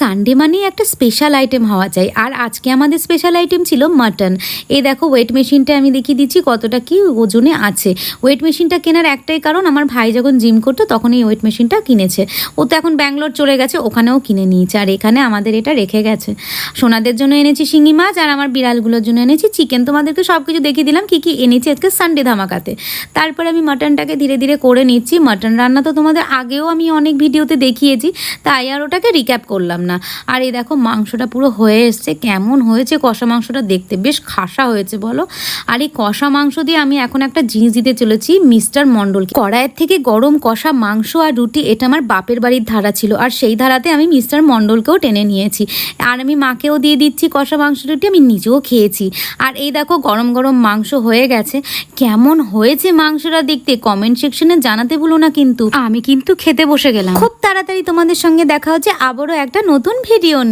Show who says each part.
Speaker 1: Sunday মানেই একটা special item হওয়া চাই, আর আজকে আমাদের স্পেশাল আইটেম ছিল মাটন। এই দেখো ওয়েট মেশিনটা আমি দেখিয়ে দিচ্ছি কতটা কি ওজনে আছে। ওয়েট মেশিনটা কেনার একটাই কারণ, আমার ভাই যখন জিম করতো তখন এই ওয়েট মেশিনটা কিনেছে। ও তো এখন ব্যাঙ্গালোর চলে গেছে, ওখানেও কিনে নিয়েছে, আর এখানে আমাদের এটা রেখে গেছে। সোনাদের জন্য এনেছি শিঙি মাছ, আর আমার বিড়ালগুলোর জন্য এনেছি চিকেন। তোমাদেরকে সব কিছু দেখিয়ে দিলাম কী কী এনেছি আজকে সানডে ধামাকাতে। তারপরে আমি মাটনটাকে ধীরে ধীরে করে নিচ্ছি। মাটন রান্না তো তোমাদের আগেও আমি অনেক ভিডিওতে দেখিয়েছি, তাই আর ওটাকে রিক্যাপ করলাম না। আর এই দেখো মাংসটা পুরো হয়ে এসছে। কেমন হয়েছে কষা মাংসটা, দেখতে বেশ খাসা হয়েছে বলো। আর এই কষা মাংস দিয়ে আমি এখন একটা জিনিস দিতে চলেছি মিস্টার মণ্ডলকে। কড়াইয়ের থেকে গরম কষা মাংস আর রুটি, এটা আমার বাপের বাড়ির ধারা ছিল, আর সেই ধারাতে আমি মিস্টার মণ্ডলকেও টেনে নিয়েছি। আর আমি মাকেও দিয়ে দিচ্ছি কষা মাংস রুটি, আমি নিজেও খেয়েছি। আর এই দেখো গরম গরম মাংস হয়ে গেছে। কেমন হয়েছে মাংসটা দেখতে কমেন্ট সেকশনে জানাতে ভুলো না কিন্তু। আমি কিন্তু খেতে বসে গেলাম। খুব তাড়াতাড়ি তোমাদের সঙ্গে দেখা হচ্ছে আবারও একটা নতুন ভিডিও নিয়ে।